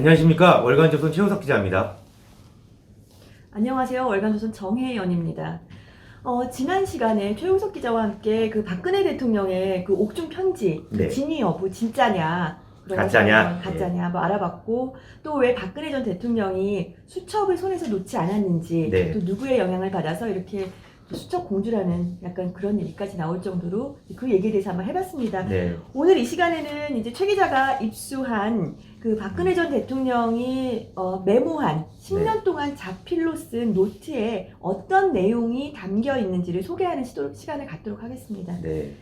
안녕하십니까. 월간조선 최우석 기자입니다. 안녕하세요. 월간조선 정혜연입니다. 지난 시간에 최우석 기자와 함께 그 박근혜 대통령의 그 옥중 편지, 네. 진위 여부 진짜냐, 가짜냐, 가짜냐 뭐 알아봤고, 또 왜 박근혜 전 대통령이 수첩을 손에서 놓지 않았는지, 네. 또 누구의 영향을 받아서 이렇게 수첩 공주라는 약간 그런 얘기까지 나올 정도로 그 얘기에 대해서 한번 해봤습니다. 네. 오늘 이 시간에는 이제 최 기자가 입수한 그 박근혜 전 대통령이 메모한 10년 동안 자필로 쓴 노트에 어떤 내용이 담겨 있는지를 소개하는 시간을 갖도록 하겠습니다. 네.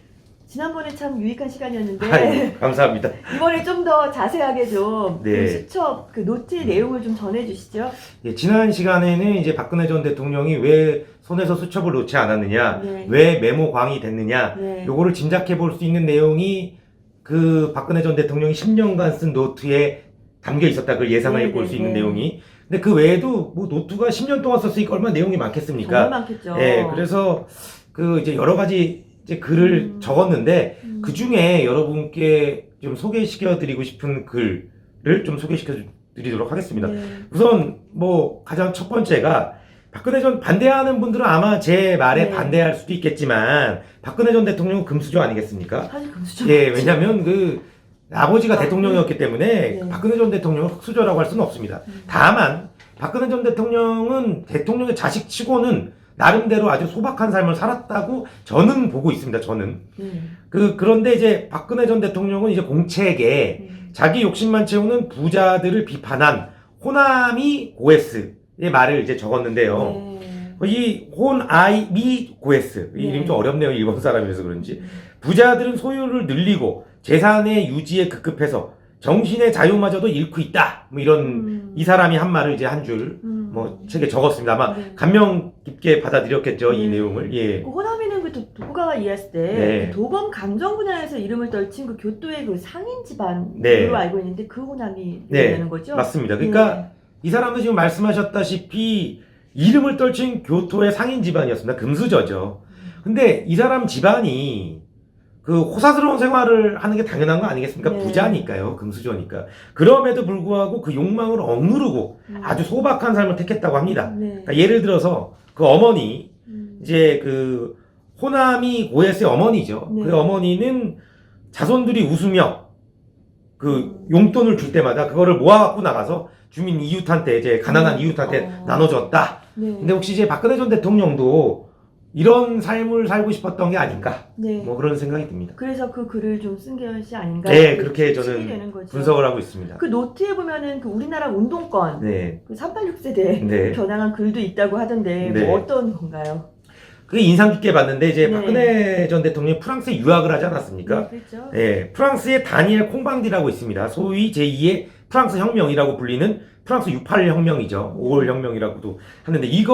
지난번에 참 유익한 시간이었는데 아유, 감사합니다. 이번에 좀 더 자세하게 좀 네. 그 수첩 그 노트의 내용을 좀 전해주시죠. 예, 지난 시간에는 이제 박근혜 전 대통령이 왜 손에서 수첩을 놓지 않았느냐, 네. 왜 메모광이 됐느냐, 네. 요거를 짐작해 볼 수 있는 내용이 그 박근혜 전 대통령이 10년간 쓴 노트에 담겨 있었다. 그걸 예상해 볼 수 있는 내용이. 근데 그 외에도 뭐 노트가 10년 동안 썼으니까 얼마나 내용이 많겠습니까? 정말 많겠죠. 예, 그래서 그 이제 여러 가지 이제 글을 적었는데 그 중에 여러분께 좀 소개시켜 드리고 싶은 글을 좀 소개시켜 드리도록 하겠습니다. 네. 우선 뭐 가장 첫 번째가 박근혜 전 반대하는 분들은 아마 제 말에 네. 반대할 수도 있겠지만 박근혜 전 대통령은 금수저 아니겠습니까? 사실 금수저. 예, 왜냐면 그 아버지가 대통령이었기 때문에 네. 박근혜 전 대통령을 흑수저라고 할 수는 없습니다. 다만 박근혜 전 대통령은 대통령의 자식치고는 나름대로 아주 소박한 삶을 살았다고 저는 보고 있습니다. 저는. 그런데 이제 박근혜 전 대통령은 이제 공책에 자기 욕심만 채우는 부자들을 비판한 호남이 고에스의 말을 이제 적었는데요. 이 호남이 고에스, 이 이름이 좀 어렵네요. 일본 사람이라서 그런지. 부자들은 소유를 늘리고 재산의 유지에 급급해서 정신의 자유마저도 잃고 있다. 뭐 이런 이 사람이 한 말을 이제 한 줄 뭐 책에 적었습니다. 아마 감명 깊게 받아들였겠죠. 이 내용을. 예. 그 호남이는 그 도쿠가와 이에야스 때 네. 그 도검 감정 분야에서 이름을 떨친 그 교토의 그 상인 집안으로 네. 알고 있는데 그 호남이 네. 되는 거죠? 맞습니다. 그러니까 이 사람은 지금 말씀하셨다시피 이름을 떨친 교토의 상인 집안이었습니다. 금수저죠. 근데 이 사람 집안이 그 호사스러운 생활을 하는 게 당연한 거 아니겠습니까? 네. 부자니까요. 금수저니까. 그럼에도 불구하고 그 욕망을 억누르고 아주 소박한 삶을 택했다고 합니다. 그러니까 예를 들어서 그 어머니, 이제 그 호남이 고에스의 어머니죠. 네. 그 어머니는 자손들이 웃으며 그 용돈을 줄 때마다 그거를 모아갖고 나가서 주민 이웃한테 이제 가난한 이웃한테 나눠줬다. 근데 혹시 이제 박근혜 전 대통령도 이런 삶을 살고 싶었던 게 아닌가? 뭐 그런 생각이 듭니다. 그래서 그 글을 좀 쓴 것이 아닌가? 네, 그렇게 되는 저는 거죠. 분석을 하고 있습니다. 그 노트에 보면은 그 우리나라 운동권, 네. 그 386세대 네. 겨냥한 글도 있다고 하던데 네. 뭐 어떤 건가요? 그게 인상 깊게 봤는데 이제 네. 박근혜 전 대통령이 프랑스에 유학을 하지 않았습니까? 그렇죠. 네, 프랑스에 다니엘 콩방디라고 있습니다. 소위 제2의 프랑스 혁명이라고 불리는 프랑스 68 혁명이죠. 5월 혁명이라고도 하는데 이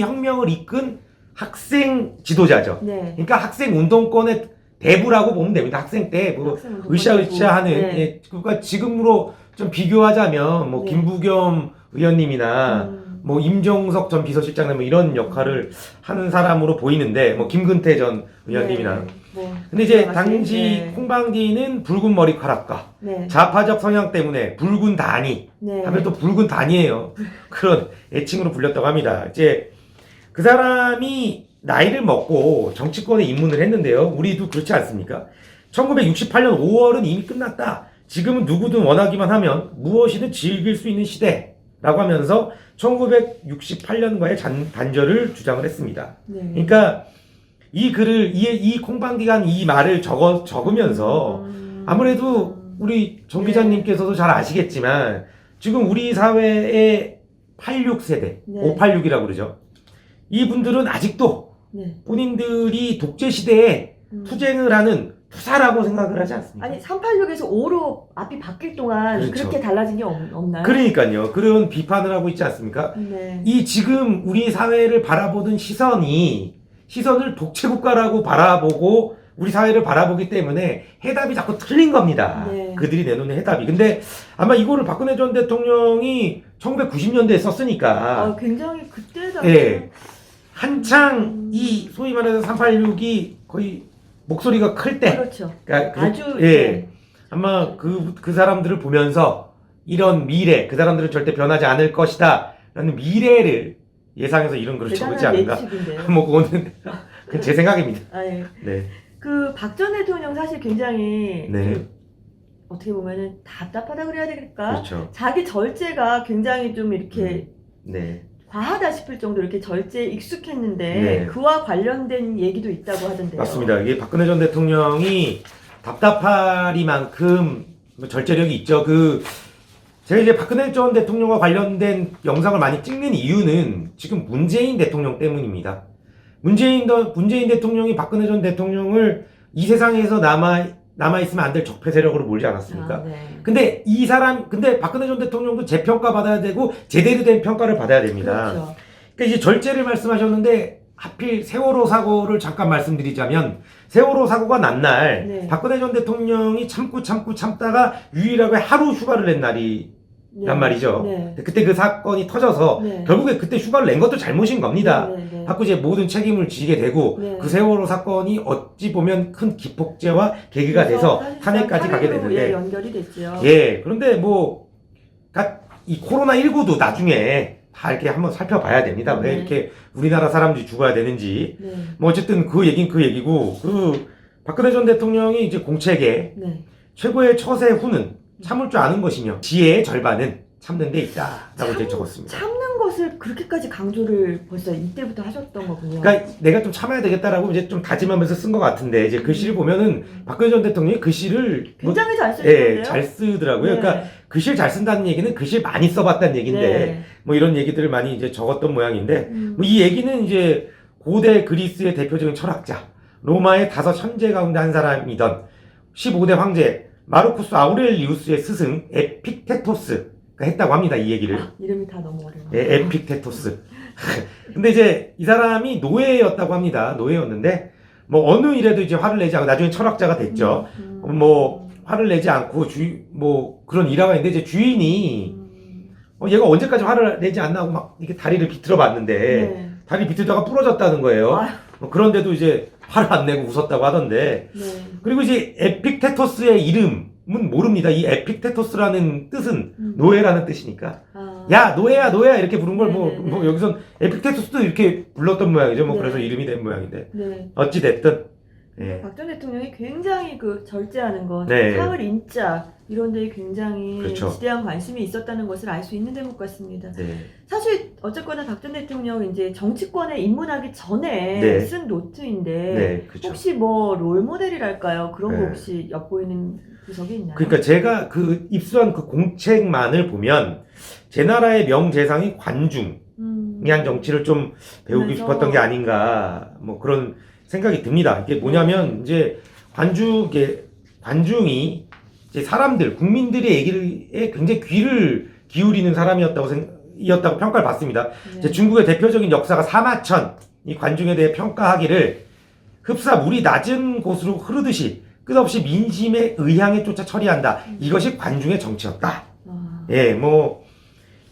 혁명을 이끈 학생 지도자죠. 네. 그러니까 학생 운동권의 대부라고 보면 됩니다. 학생 때 뭐 으쌰으쌰하는 예, 그러니까 지금으로 좀 비교하자면 뭐 네. 김부겸 의원님이나 뭐 임종석 전 비서실장님 뭐 이런 역할을 하는 사람으로 보이는데 뭐 김근태 전 의원님이나 근데 이제 당시 콩방디는 붉은 머리카락과 좌파적 성향 때문에 붉은 다니 하면 또 붉은 다니예요. 그런 애칭으로 불렸다고 합니다. 이제 그 사람이 나이를 먹고 정치권에 입문을 했는데요. 우리도 그렇지 않습니까? 1968년 5월은 이미 끝났다. 지금은 누구든 원하기만 하면 무엇이든 즐길 수 있는 시대라고 하면서 1968년과의 단절을 주장을 했습니다. 그러니까 이 글을 이 콩방디가 한 이 말을 적으면서 아무래도 우리 정 기자님께서도 잘 아시겠지만 지금 우리 사회의 86세대, 586이라고 그러죠. 이분들은 아직도 본인들이 독재 시대에 투쟁을 하는 투사라고 생각을 하지 않습니까? 아니 386에서 5로 앞이 바뀔 동안 그렇죠. 그렇게 달라진 게 없나요? 그러니까요. 그런 비판을 하고 있지 않습니까? 이 지금 우리 사회를 바라보는 시선을 독재국가라고 바라보고 우리 사회를 바라보기 때문에 해답이 자꾸 틀린 겁니다. 그들이 내놓는 해답이. 근데 아마 이거를 박근혜 전 대통령이 1990년대에 썼으니까 굉장히 그때 예, 한창 이 소위 말해서 386이 거의 목소리가 클 때 그렇죠. 그러니까 아주 예, 아마 그 사람들을 보면서 이런 미래, 그 사람들은 절대 변하지 않을 것이다 라는 미래를 예상해서 이런 글을 적지 않은가. 뭐 그거는 제 생각입니다. 아, 예. 네. 그 박 전 대통령 사실 굉장히 네. 어떻게 보면은 답답하다 그래야 될까? 그렇죠. 자기 절제가 굉장히 좀 이렇게 네. 과하다 싶을 정도로 이렇게 절제에 익숙했는데 네. 그와 관련된 얘기도 있다고 하던데요. 맞습니다. 이게 박근혜 전 대통령이 답답하리만큼 절제력이 있죠. 제가 이제 박근혜 전 대통령과 관련된 영상을 많이 찍는 이유는 지금 문재인 대통령 때문입니다. 문재인 대통령이 박근혜 전 대통령을 이 세상에서 남아있으면 안 될 적폐 세력으로 몰지 않았습니까? 네. 근데 박근혜 전 대통령도 재평가 받아야 되고 제대로 된 평가를 받아야 됩니다. 그렇죠. 그러니까 이제 절제를 말씀하셨는데 하필 세월호 사고를 잠깐 말씀드리자면 세월호 사고가 난 날 네. 박근혜 전 대통령이 참다가 유일하게 하루 휴가를 낸 날이 란 말이죠. 네. 그때 그 사건이 터져서 네. 결국에 그때 휴가를 낸 것도 잘못인 겁니다. 네. 자꾸 이제 모든 책임을 지게 되고 네. 그 세월호 사건이 어찌 보면 큰 기폭제와 계기가 돼서 탄핵까지 가게 되는데 연결이 됐죠. 예, 그런데 이 코로나19도 나중에 다 이렇게 한번 살펴봐야 됩니다. 왜 네. 이렇게 우리나라 사람들이 죽어야 되는지. 네. 뭐 어쨌든 그 얘긴 그 얘기고 박근혜 전 대통령이 이제 공책에 네. 최고의 처세 후는 참을 줄 아는 것이며 지혜의 절반은 참는 데 있다 라고 이제 적었습니다. 참는 것을 그렇게까지 강조를 벌써 이때부터 하셨던 거군요. 그러니까 내가 좀 참아야 되겠다라고 이제 좀 다짐하면서 쓴 것 같은데 이제 글씨를 보면은 박근혜 전 대통령이 글씨를 굉장히 잘 쓰시는데요. 예, 잘 쓰더라고요. 네. 그러니까 글씨를 잘 쓴다는 얘기는 글씨를 많이 써봤다는 얘기인데 네. 뭐 이런 얘기들을 많이 이제 적었던 모양인데 뭐 이 얘기는 이제 고대 그리스의 대표적인 철학자 로마의 5 현재 가운데 한 사람이던 15대 황제 마르쿠스 아우렐리우스의 스승 에픽테토스가 했다고 합니다. 이 얘기를. 이름이 다 너무 어려워. 네, 에픽테토스. 근데 이제 이 사람이 노예였다고 합니다. 노예였는데 뭐 어느 일에도 이제 화를 내지 않고 나중에 철학자가 됐죠. 뭐 화를 내지 않고 뭐 그런 일화가 있는데 이제 주인이 얘가 언제까지 화를 내지 않나 하고 막 이렇게 다리를 비틀어 봤는데 네. 다리 비틀다가 부러졌다는 거예요. 아유. 그런데도 이제 화를 안 내고 웃었다고 하던데 네. 그리고 이제 에픽테토스의 이름은 모릅니다. 이 에픽테토스라는 뜻은 노예라는 뜻이니까 야 노예야 이렇게 부른 걸 뭐 여기선 에픽테토스도 이렇게 불렀던 모양이죠. 뭐 네. 그래서 이름이 된 모양인데 네. 어찌 됐든 예. 박 전 대통령이 굉장히 절제하는 것, 네. 상을 인자 이런 데에 굉장히 그렇죠. 지대한 관심이 있었다는 것을 알 수 있는 대목 같습니다. 네. 사실 어쨌거나 박 전 대통령이 이제 정치권에 입문하기 전에 네. 쓴 노트인데 네, 그렇죠. 혹시 뭐 롤모델이랄까요? 그런 거 네. 혹시 엿보이는 구석이 있나요? 그러니까 제가 입수한 그 공책만을 보면 제 나라의 명재상이 관중이한 정치를 좀 배우고 그래서- 싶었던 게 아닌가 뭐 그런 생각이 듭니다. 이게 뭐냐면 이제 관중이 이제 사람들 국민들의 얘기에 굉장히 귀를 기울이는 사람이었다고 평가를 받습니다. 네. 이제 중국의 대표적인 역사가 사마천 이 관중에 대해 평가하기를 흡사 물이 낮은 곳으로 흐르듯이 끝없이 민심의 의향에 쫓아 처리한다. 이것이 관중의 정치였다. 예, 뭐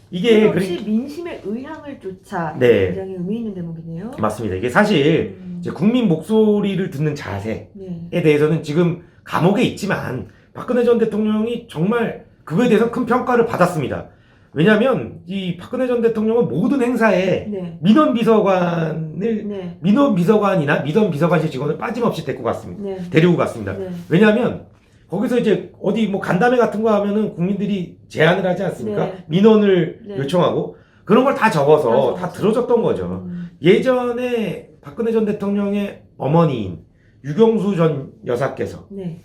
이게 혹시 민심의 의향을 쫓아 네. 굉장히 의미 있는 대목이네요. 맞습니다. 이게 사실 이제 국민 목소리를 듣는 자세에 네. 대해서는 지금 감옥에 있지만 박근혜 전 대통령이 정말 그거에 대해서 큰 평가를 받았습니다. 왜냐하면 이 박근혜 전 대통령은 모든 행사에 네. 민원비서관을 네. 민원비서관이나 민원비서관실 직원을 빠짐없이 데리고 네. 갔습니다. 네. 왜냐하면 거기서 이제 어디 뭐 간담회 같은 거 하면은 국민들이 제안을 하지 않습니까? 네. 민원을 네. 요청하고 그런 걸 다 적어서 다 들어줬던 거죠. 음. 예전에 박근혜 전 대통령의 어머니인 유경수 전 여사께서 네.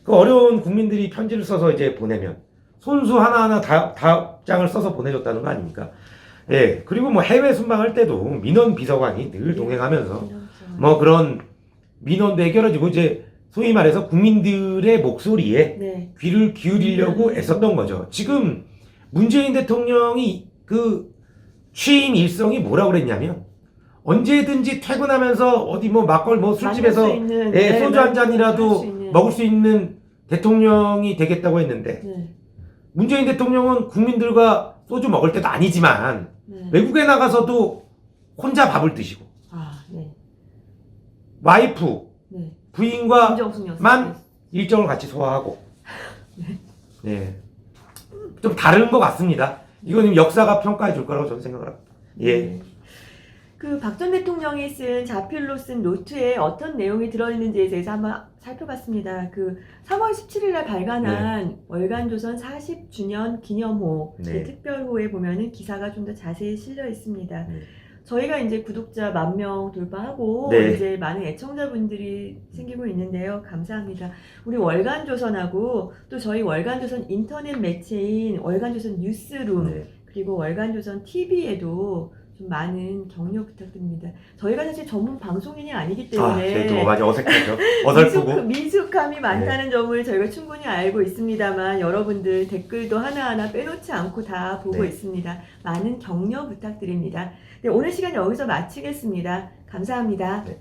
그 어려운 국민들이 편지를 써서 이제 보내면 손수 하나하나 답장을 써서 보내줬다는 거 아닙니까? 예. 그리고 뭐 해외 순방할 때도 민원 비서관이 늘 동행하면서 뭐 그런 민원도 해결해주고 이제 소위 말해서 국민들의 목소리에 네. 귀를 기울이려고 애썼던 거죠. 지금 문재인 대통령이 그 취임 일성이 뭐라고 그랬냐면 언제든지 퇴근하면서 어디 뭐 막걸 뭐 술집에서 소주 한 잔이라도 먹을 수 있는 대통령이 되겠다고 했는데 네. 문재인 대통령은 국민들과 소주 먹을 때도 아니지만 네. 외국에 나가서도 혼자 밥을 드시고 네. 와이프 네. 부인과 김정숙 여사. 만 일정을 같이 소화하고 네. 좀 다른 것 같습니다. 이거는 역사가 평가해 줄 거라고 저는 생각을 합니다. 예. 네. 그 박 전 대통령이 쓴 자필로 쓴 노트에 어떤 내용이 들어있는지에 대해서 한번 살펴봤습니다. 그 3월 17일 날 발간한 월간조선 40주년 기념호 네. 그 특별호에 보면은 기사가 좀 더 자세히 실려 있습니다. 네. 저희가 이제 구독자 10,000명 돌파하고 네. 이제 많은 애청자분들이 생기고 있는데요. 감사합니다. 우리 월간조선하고 또 저희 월간조선 인터넷 매체인 월간조선 뉴스룸 네. 그리고 월간조선 TV에도 좀 많은 격려 부탁드립니다. 저희가 사실 전문 방송인이 아니기 때문에 좀 많이 어색하죠. 어설프고. 미숙함이 많다는 점을 저희가 충분히 알고 있습니다만 여러분들 댓글도 하나하나 빼놓지 않고 다 보고 네. 있습니다. 많은 격려 부탁드립니다. 네, 오늘 시간 여기서 마치겠습니다. 감사합니다. 네.